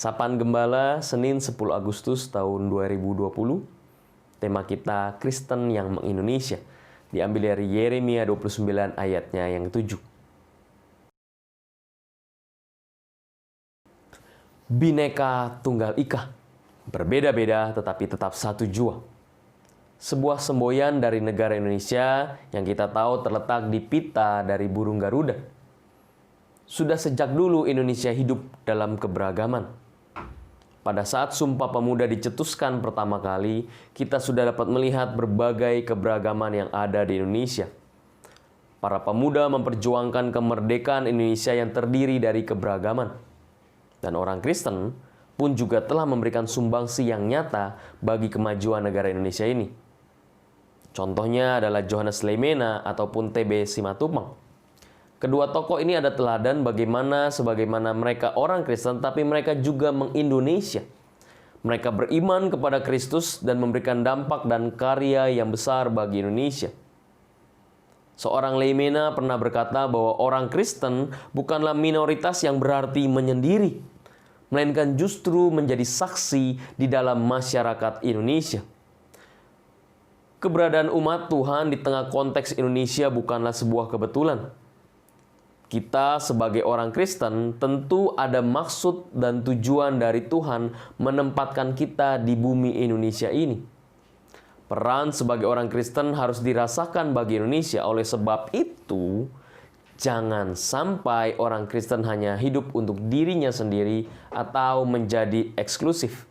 Sapaan Gembala, Senin 10 Agustus tahun 2020. Tema kita Kristen yang meng-Indonesia. Diambil dari Yeremia 29 ayatnya yang ke-7. Bhinneka Tunggal Ika. Berbeda-beda tetapi tetap satu jua. Sebuah semboyan dari negara Indonesia yang kita tahu terletak di pita dari burung Garuda. Sudah sejak dulu Indonesia hidup dalam keberagaman. Pada saat Sumpah Pemuda dicetuskan pertama kali, kita sudah dapat melihat berbagai keberagaman yang ada di Indonesia. Para pemuda memperjuangkan kemerdekaan Indonesia yang terdiri dari keberagaman. Dan orang Kristen pun juga telah memberikan sumbangsi yang nyata bagi kemajuan negara Indonesia ini. Contohnya adalah Johannes Leimena ataupun TB Simatupang. Kedua tokoh ini ada teladan sebagaimana mereka orang Kristen tapi mereka juga meng-Indonesia. Mereka beriman kepada Kristus dan memberikan dampak dan karya yang besar bagi Indonesia. Seorang Leimena pernah berkata bahwa orang Kristen bukanlah minoritas yang berarti menyendiri, melainkan justru menjadi saksi di dalam masyarakat Indonesia. Keberadaan umat Tuhan di tengah konteks Indonesia bukanlah sebuah kebetulan. Kita sebagai orang Kristen tentu ada maksud dan tujuan dari Tuhan menempatkan kita di bumi Indonesia ini. Peran sebagai orang Kristen harus dirasakan bagi Indonesia. Oleh sebab itu, jangan sampai orang Kristen hanya hidup untuk dirinya sendiri atau menjadi eksklusif.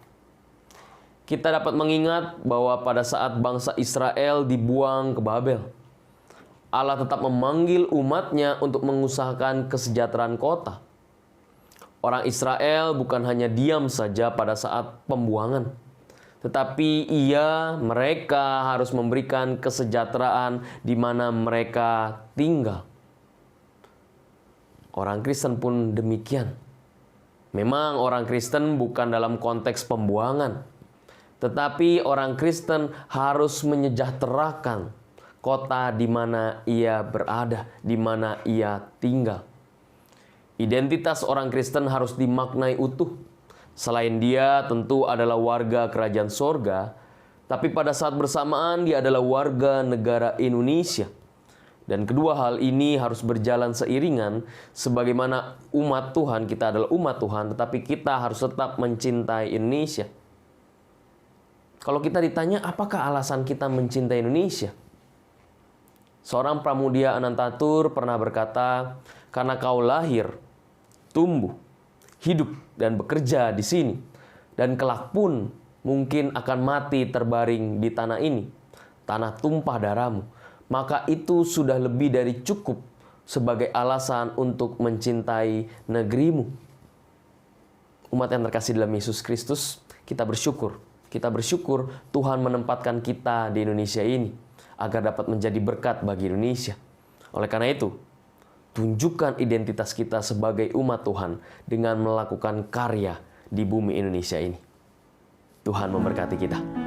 Kita dapat mengingat bahwa pada saat bangsa Israel dibuang ke Babel, Allah tetap memanggil umatnya untuk mengusahakan kesejahteraan kota. Orang Israel bukan hanya diam saja pada saat pembuangan, tetapi mereka harus memberikan kesejahteraan di mana mereka tinggal. Orang Kristen pun demikian. Memang orang Kristen bukan dalam konteks pembuangan, tetapi orang Kristen harus menyejahterakan kota di mana ia berada, di mana ia tinggal. Identitas orang Kristen harus dimaknai utuh. Selain dia tentu adalah warga kerajaan sorga, tapi pada saat bersamaan dia adalah warga negara Indonesia. Dan kedua hal ini harus berjalan seiringan. Sebagaimana umat Tuhan, kita adalah umat Tuhan, tetapi kita harus tetap mencintai Indonesia. Kalau kita ditanya, apakah alasan kita mencintai Indonesia? Seorang pramudia Anantatur pernah berkata, karena kau lahir, tumbuh, hidup, dan bekerja di sini, dan kelak pun mungkin akan mati terbaring di tanah ini, tanah tumpah darahmu, maka itu sudah lebih dari cukup sebagai alasan untuk mencintai negerimu. Umat yang terkasih dalam Yesus Kristus, kita bersyukur Tuhan menempatkan kita di Indonesia ini agar dapat menjadi berkat bagi Indonesia. Oleh karena itu, tunjukkan identitas kita sebagai umat Tuhan dengan melakukan karya di bumi Indonesia ini. Tuhan memberkati kita.